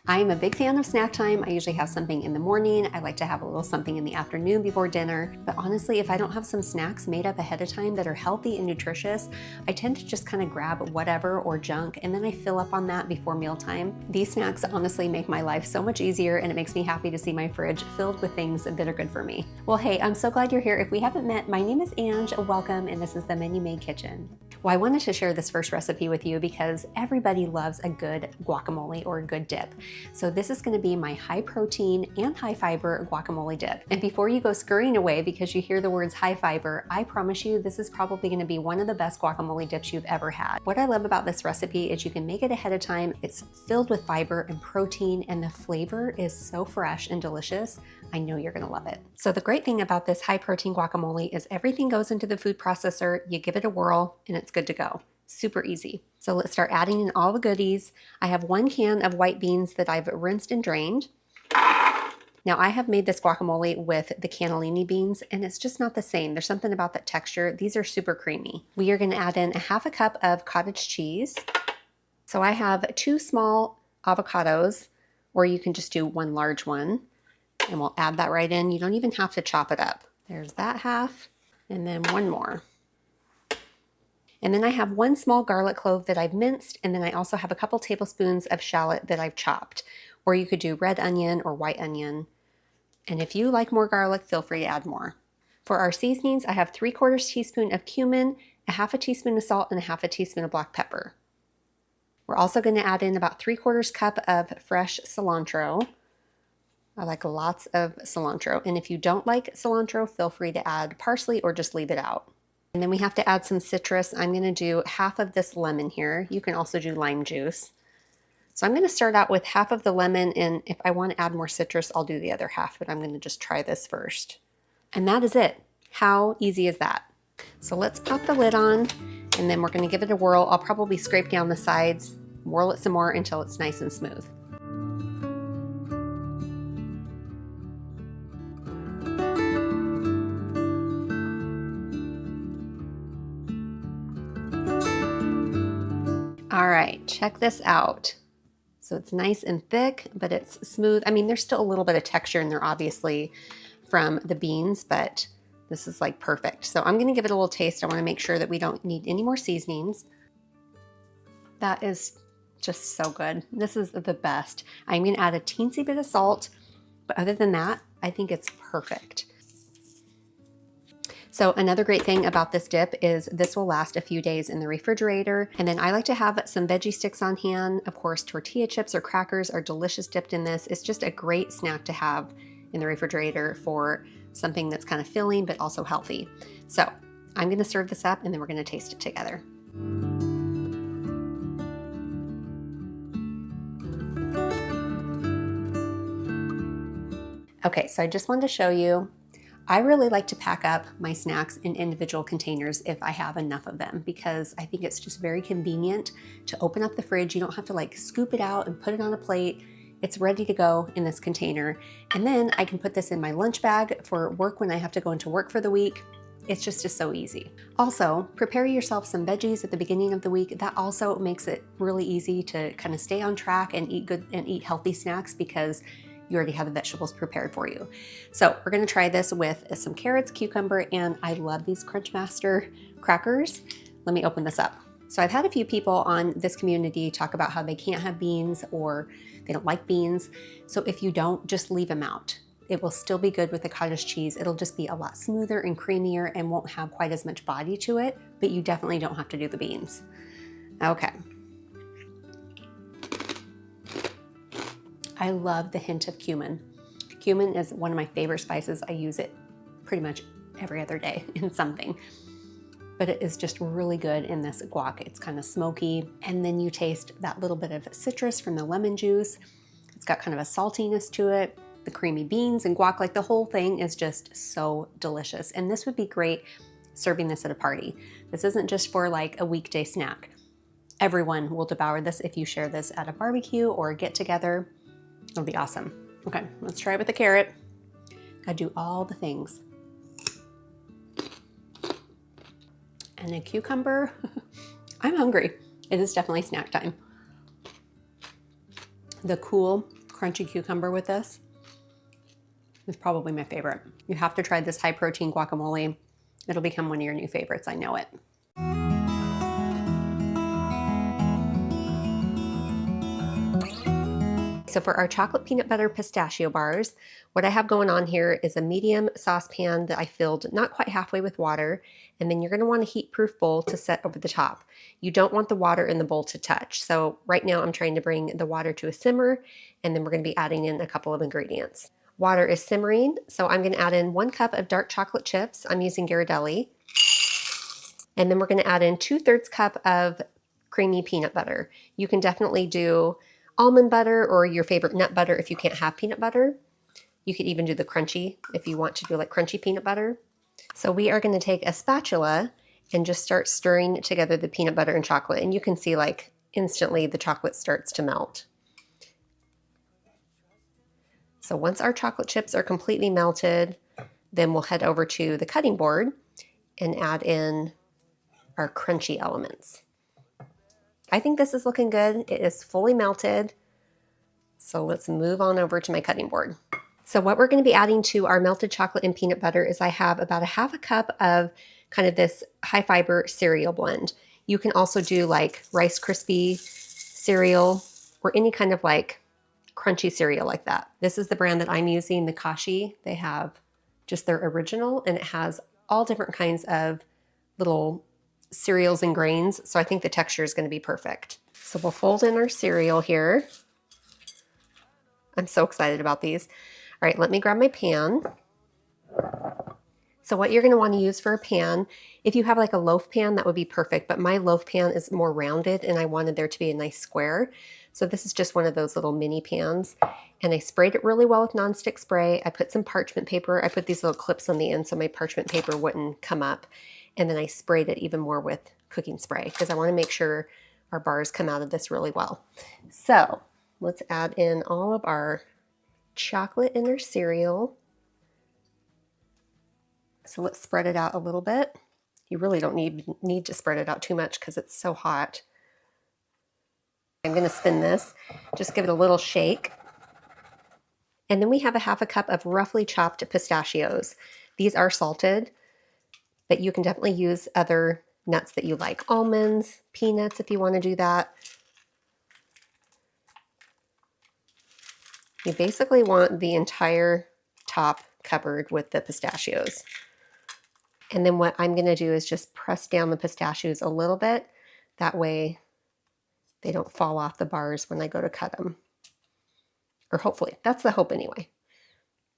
I'm a big fan of snack time. I usually have something in the morning. I like to have a little something in the afternoon before dinner. But honestly, if I don't have some snacks made up ahead of time that are healthy and nutritious, I tend to just kind of grab whatever or junk, and then I fill up on that before mealtime. These snacks honestly make my life so much easier, and it makes me happy to see my fridge filled with things that are good for me. Well, hey, I'm so glad you're here. If we haven't met, my name is Ange. Welcome, and this is the Menu Made Kitchen. Well, I wanted to share this first recipe with you because everybody loves a good guacamole or a good dip. So this is going to be my high protein and high fiber guacamole dip. And before you go scurrying away because you hear the words high fiber, I promise you this is probably going to be one of the best guacamole dips you've ever had. What I love about this recipe is you can make it ahead of time. It's filled with fiber and protein, and the flavor is so fresh and delicious. I know you're going to love it. So the great thing about this high protein guacamole is everything goes into the food processor, you give it a whirl, and it's good to go. Super easy. So let's start adding in all the goodies. I have 1 can of white beans that I've rinsed and drained. Now I have made this guacamole with the cannellini beans, and it's just not the same. There's something about that texture. These are super creamy. We are going to add in a 1/2 cup of cottage cheese. So I have 2 small avocados, or you can just do 1 large one. And we'll add that right in. You don't even have to chop it up. There's that half, and then 1 more. And then I have 1 small garlic clove that I've minced, and then I also have a couple tablespoons of shallot that I've chopped. Or you could do red onion or white onion. And if you like more garlic, feel free to add more. For our seasonings, I have 3/4 teaspoon of cumin, a 1/2 teaspoon of salt, and a 1/2 teaspoon of black pepper. We're also going to add in about 3/4 cup of fresh cilantro. I like lots of cilantro, and if you don't like cilantro, feel free to add parsley or just leave it out. And then we have to add some citrus. I'm going to do 1/2 of this lemon here. You can also do lime juice. So I'm going to start out with 1/2 of the lemon, and if I want to add more citrus, I'll do the other 1/2, but I'm going to just try this first. And that is it. How easy is that? So let's pop the lid on, and then we're going to give it a whirl. I'll probably scrape down the sides, whirl it some more until it's nice and smooth. All right, check this out. So it's nice and thick, but it's smooth. I mean, there's still a little bit of texture in there, obviously, from the beans, but this is like perfect. So I'm gonna give it a little taste. I wanna make sure that we don't need any more seasonings. That is just so good. This is the best. I'm gonna add a teensy bit of salt, but other than that, I think it's perfect. So another great thing about this dip is this will last a few days in the refrigerator. And then I like to have some veggie sticks on hand. Of course, tortilla chips or crackers are delicious dipped in this. It's just a great snack to have in the refrigerator for something that's kind of filling but also healthy. So I'm going to serve this up, and then we're going to taste it together. Okay, so I just wanted to show you, I really like to pack up my snacks in individual containers if I have enough of them, because I think it's just very convenient to open up the fridge. You don't have to like scoop it out and put it on a plate. It's ready to go in this container. And then I can put this in my lunch bag for work when I have to go into work for the week. It's just so easy. Also, prepare yourself some veggies at the beginning of the week. That also makes it really easy to kind of stay on track and eat good and eat healthy snacks because you already have the vegetables prepared for you. So we're gonna try this with some carrots, cucumber, and I love these Crunchmaster crackers. Let me open this up. So I've had a few people on this community talk about how they can't have beans or they don't like beans. So if you don't, just leave them out. It will still be good with the cottage cheese. It'll just be a lot smoother and creamier and won't have quite as much body to it, but you definitely don't have to do the beans. Okay. I love the hint of cumin. Cumin is one of my favorite spices. I use it pretty much every other day in something, but it is just really good in this guac. It's kind of smoky, and then you taste that little bit of citrus from the lemon juice. It's got kind of a saltiness to it. The creamy beans and guac, like the whole thing is just so delicious. And this would be great serving this at a party. This isn't just for like a weekday snack. Everyone will devour this if you share this at a barbecue or a get together. It'll be awesome. Okay, let's try it with the carrot. Gotta do all the things. And a cucumber. I'm hungry. It is definitely snack time. The cool crunchy cucumber with this is probably my favorite. You have to try this high protein guacamole. It'll become one of your new favorites, I know it. So for our chocolate peanut butter pistachio bars, what I have going on here is a medium saucepan that I filled not quite halfway with water, and then you're gonna want a heat-proof bowl to set over the top. You don't want the water in the bowl to touch. So right now I'm trying to bring the water to a simmer, and then we're gonna be adding in a couple of ingredients. Water is simmering, so I'm gonna add in 1 cup of dark chocolate chips. I'm using Ghirardelli. And then we're gonna add in 2/3 cup of creamy peanut butter. You can definitely do almond butter or your favorite nut butter if you can't have peanut butter. You could even do the crunchy if you want to do like crunchy peanut butter. So we are going to take a spatula and just start stirring together the peanut butter and chocolate. And you can see like instantly the chocolate starts to melt. So once our chocolate chips are completely melted, then we'll head over to the cutting board and add in our crunchy elements. I think this is looking good. It is fully melted. So let's move on over to my cutting board. So what we're going to be adding to our melted chocolate and peanut butter is I have about 1/2 cup of kind of this high fiber cereal blend. You can also do like Rice Krispie cereal or any kind of like crunchy cereal like that. This is the brand that I'm using, the Kashi. They have just their original, and it has all different kinds of little cereals and grains, so I think the texture is going to be perfect. So we'll fold in our cereal here. I'm so excited about these. All right, let me grab my pan. So what you're going to want to use for a pan, if you have like a loaf pan, that would be perfect, but my loaf pan is more rounded and I wanted there to be a nice square. So this is just one of those little mini pans, and I sprayed it really well with nonstick spray. I put some parchment paper. I put these little clips on the end so my parchment paper wouldn't come up. And then I sprayed it even more with cooking spray because I want to make sure our bars come out of this really well. So let's add in all of our chocolate in our cereal. So let's spread it out a little bit. You really don't need to spread it out too much because it's so hot. I'm going to spin this, just give it a little shake. And then we have 1/2 cup of roughly chopped pistachios. These are salted, but you can definitely use other nuts that you like. Almonds, peanuts if you want to do that. You basically want the entire top covered with the pistachios. And then what I'm going to do is just press down the pistachios a little bit. That way they don't fall off the bars when I go to cut them. Or hopefully, that's the hope anyway.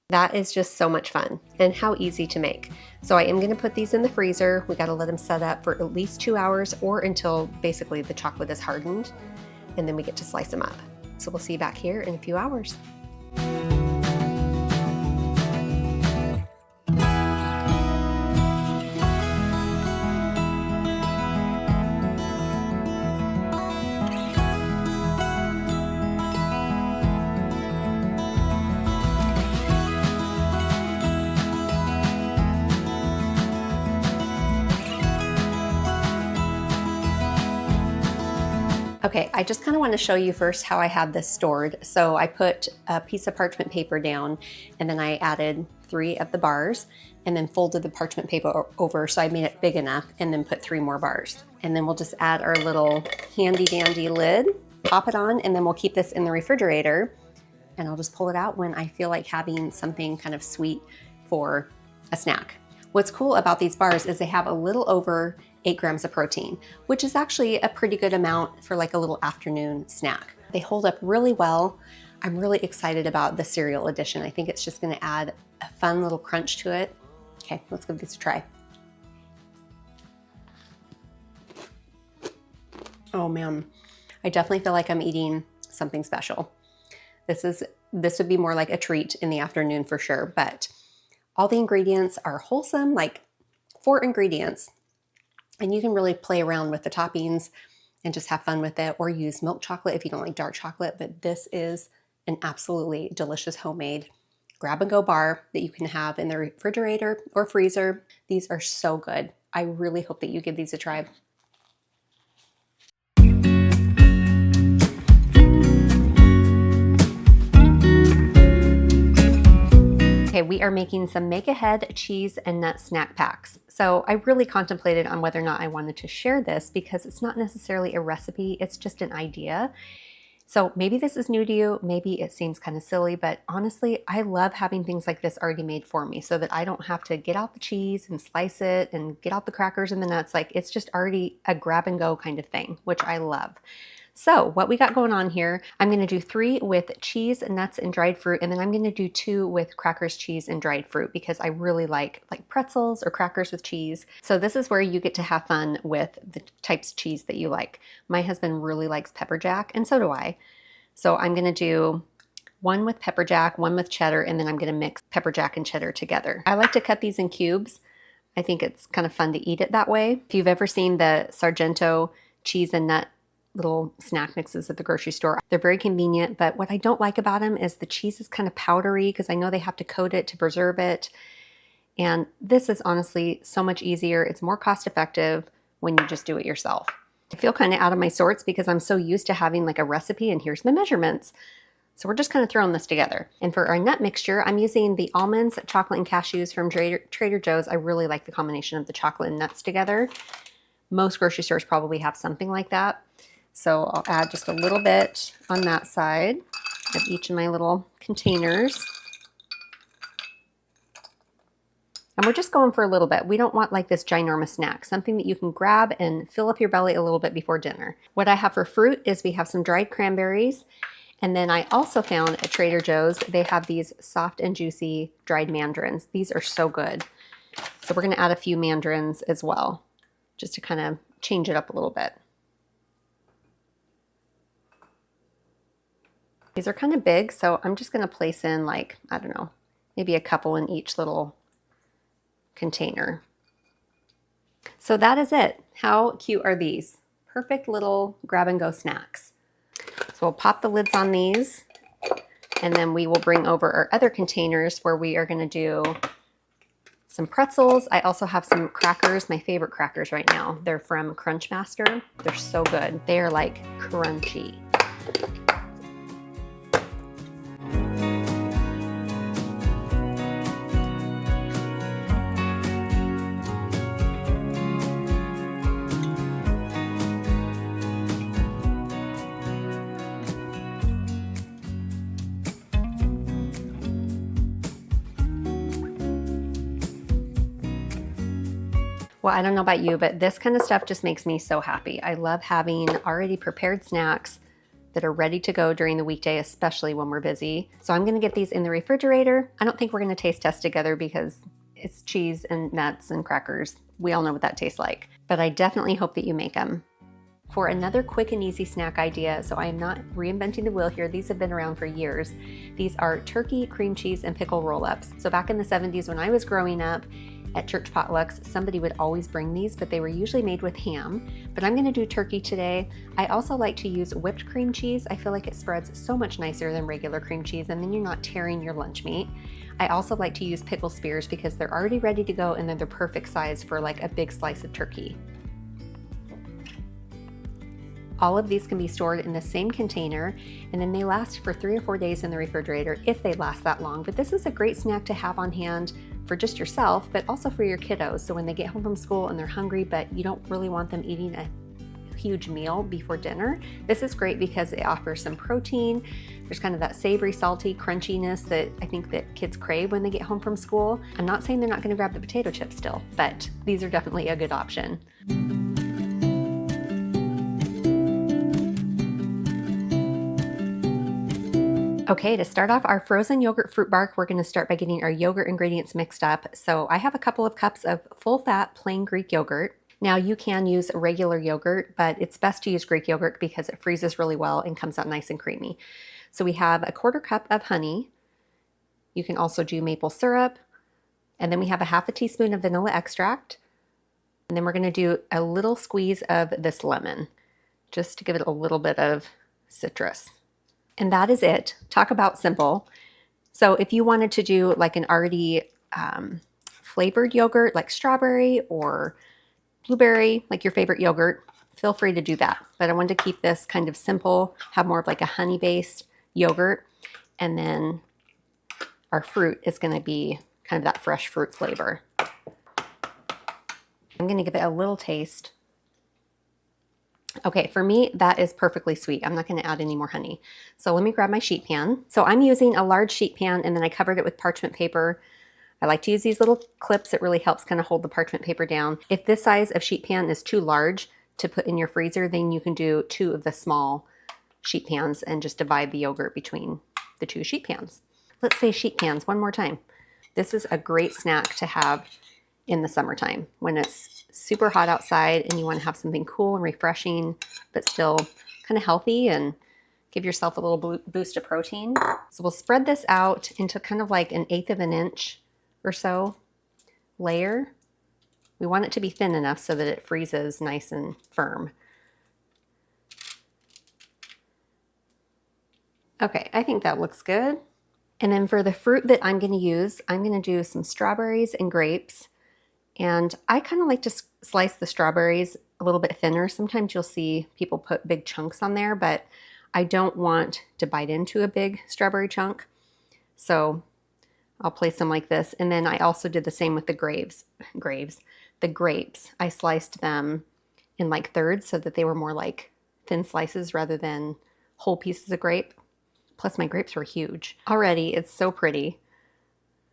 That is just so much fun and how easy to make. So I am going to put these in the freezer. We got to let them set up for at least 2 hours or until basically the chocolate is hardened, and then we get to slice them up. So we'll see you back here in a few hours. Okay, I just kind of want to show you first how I had this stored. So I put a piece of parchment paper down, and then I added 3 of the bars and then folded the parchment paper over so I made it big enough, and then put 3 more bars. And then we'll just add our little handy dandy lid, pop it on, and then we'll keep this in the refrigerator, and I'll just pull it out when I feel like having something kind of sweet for a snack. What's cool about these bars is they have a little over 8 grams of protein, which is actually a pretty good amount for like a little afternoon snack. They hold up really well. I'm really excited about the cereal edition. I think it's just gonna add a fun little crunch to it. Okay, let's give this a try. Oh man, I definitely feel like I'm eating something special. This would be more like a treat in the afternoon for sure, but all the ingredients are wholesome, like 4 ingredients. And you can really play around with the toppings and just have fun with it, or use milk chocolate if you don't like dark chocolate. But this is an absolutely delicious homemade grab and go bar that you can have in the refrigerator or freezer. These are so good. I really hope that you give these a try. we are making some make ahead cheese and nut snack packs. So I really contemplated on whether or not I wanted to share this because it's not necessarily a recipe, it's just an idea. So maybe this is new to you, maybe it seems kind of silly, but honestly, I love having things like this already made for me so that I don't have to get out the cheese and slice it and get out the crackers and the nuts. Like, it's just already a grab and go kind of thing, which I love. So what we got going on here, I'm going to do 3 with cheese, nuts, and dried fruit, and then I'm going to do 2 with crackers, cheese, and dried fruit because I really like pretzels or crackers with cheese. So this is where you get to have fun with the types of cheese that you like. My husband really likes pepper jack, and so do I. So I'm going to do 1 with pepper jack, 1 with cheddar, and then I'm going to mix pepper jack and cheddar together. I like to cut these in cubes. I think it's kind of fun to eat it that way. If you've ever seen the Sargento cheese and nut little snack mixes at the grocery store, they're very convenient, but what I don't like about them is the cheese is kind of powdery because I know they have to coat it to preserve it. And this is honestly so much easier. It's more cost effective when you just do it yourself. I feel kind of out of my sorts because I'm so used to having like a recipe and here's the measurements. So we're just kind of throwing this together. And for our nut mixture, I'm using the almonds, chocolate, and cashews from Trader Joe's. I really like the combination of the chocolate and nuts together. Most grocery stores probably have something like that. So I'll add just a little bit on that side of each of my little containers. And we're just going for a little bit. We don't want like this ginormous snack, something that you can grab and fill up your belly a little bit before dinner. What I have for fruit is we have some dried cranberries. And then I also found at Trader Joe's, they have these soft and juicy dried mandarins. These are so good. So we're going to add a few mandarins as well, just to kind of change it up a little bit. These are kind of big, so I'm just going to place in like, I don't know, maybe a couple in each little container. So that is it. How cute are these? Perfect little grab and go snacks. So we'll pop the lids on these, and then we will bring over our other containers where we are going to do some pretzels. I also have some crackers, my favorite crackers right now. They're from Crunchmaster. They're so good. They are like crunchy. Well, I don't know about you, but this kind of stuff just makes me so happy. I love having already prepared snacks that are ready to go during the weekday, especially when we're busy. So I'm gonna get these in the refrigerator. I don't think we're gonna taste test together because it's cheese and nuts and crackers. We all know what that tastes like, but I definitely hope that you make them. For another quick and easy snack idea, so I am not reinventing the wheel here, these have been around for years. These are turkey, cream cheese, and pickle roll-ups. So back in the 70s when I was growing up, at church potlucks, somebody would always bring these, but they were usually made with ham. But I'm gonna do turkey today. I also like to use whipped cream cheese. I feel like it spreads so much nicer than regular cream cheese, and then you're not tearing your lunch meat. I also like to use pickle spears because they're already ready to go and they're the perfect size for like a big slice of turkey. All of these can be stored in the same container, and then they last for 3 or 4 days in the refrigerator if they last that long. But this is a great snack to have on hand for just yourself, but also for your kiddos. So when they get home from school and they're hungry, but you don't really want them eating a huge meal before dinner, this is great because it offers some protein. There's kind of that savory, salty crunchiness that I think that kids crave when they get home from school. I'm not saying they're not going to grab the potato chips still, but these are definitely a good option. Okay, to start off our frozen yogurt fruit bark, we're going to start by getting our yogurt ingredients mixed up. So I have a couple of cups of full-fat plain Greek yogurt. Now you can use regular yogurt, but it's best to use Greek yogurt because it freezes really well and comes out nice and creamy. So we have a 1/4 cup of honey. You can also do maple syrup. And then we have a 1/2 teaspoon of vanilla extract. And then we're going to do a little squeeze of this lemon, just to give it a little bit of citrus. And that is it. Talk about simple. So if you wanted to do like an already flavored yogurt, like strawberry or blueberry, like your favorite yogurt, feel free to do that. But I wanted to keep this kind of simple, have more of like a honey-based yogurt. And then our fruit is going to be kind of that fresh fruit flavor. I'm going to give it a little taste. Okay, for me, that is perfectly sweet. I'm not going to add any more honey. So let me grab my sheet pan. So I'm using a large sheet pan, and then I covered it with parchment paper. I like to use these little clips. It really helps kind of hold the parchment paper down. If this size of sheet pan is too large to put in your freezer, then you can do 2 of the small sheet pans and just divide the yogurt between the 2 sheet pans. Let's say sheet pans one more time. This is a great snack to have in the summertime when it's super hot outside and you want to have something cool and refreshing, but still kind of healthy and give yourself a little boost of protein. So we'll spread this out into kind of like 1/8 of an inch or so layer. We want it to be thin enough so that it freezes nice and firm. Okay, I think that looks good. And then for the fruit that I'm going to use, I'm going to do some strawberries and grapes. And I kind of like to slice the strawberries a little bit thinner. Sometimes you'll see people put big chunks on there, but I don't want to bite into a big strawberry chunk. So I'll place them like this. And then I also did the same with the grapes. The grapes, I sliced them in like thirds so that they were more like thin slices rather than whole pieces of grape. Plus my grapes were huge. Already, it's so pretty.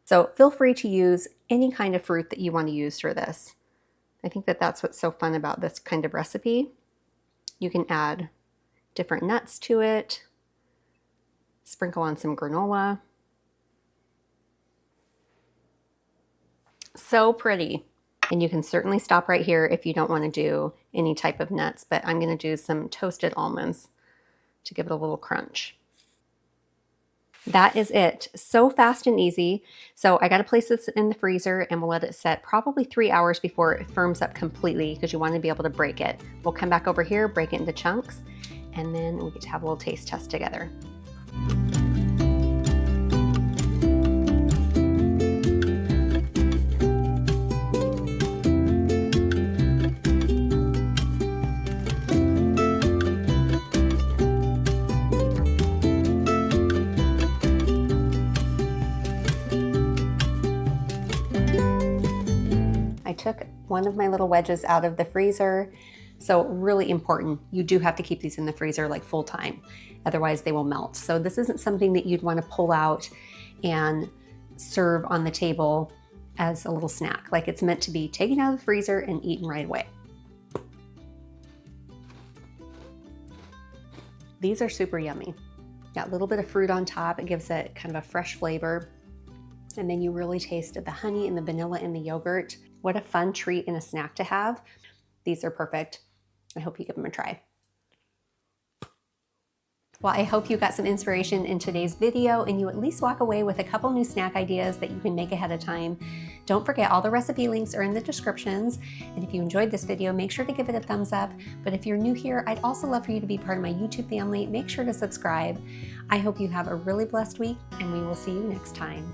So feel free to use any kind of fruit that you want to use for this. I think that that's what's so fun about this kind of recipe. You can add different nuts to it, sprinkle on some granola. So pretty. And you can certainly stop right here if you don't want to do any type of nuts, but I'm going to do some toasted almonds to give it a little crunch. That is it. So fast and easy. So I got to place this in the freezer and we'll let it set probably 3 hours before it firms up completely because you want to be able to break it. We'll come back over here, break it into chunks, and then we get to have a little taste test together. I took one of my little wedges out of the freezer. So really important, you do have to keep these in the freezer like full time, otherwise they will melt. So this isn't something that you'd want to pull out and serve on the table as a little snack. Like it's meant to be taken out of the freezer and eaten right away. These are super yummy. Got a little bit of fruit on top. It gives it kind of a fresh flavor. And then you really taste the honey and the vanilla in the yogurt. What a fun treat and a snack to have. These are perfect. I hope you give them a try. Well, I hope you got some inspiration in today's video and you at least walk away with a couple new snack ideas that you can make ahead of time. Don't forget, all the recipe links are in the descriptions. And if you enjoyed this video, make sure to give it a thumbs up. But if you're new here, I'd also love for you to be part of my YouTube family. Make sure to subscribe. I hope you have a really blessed week and we will see you next time.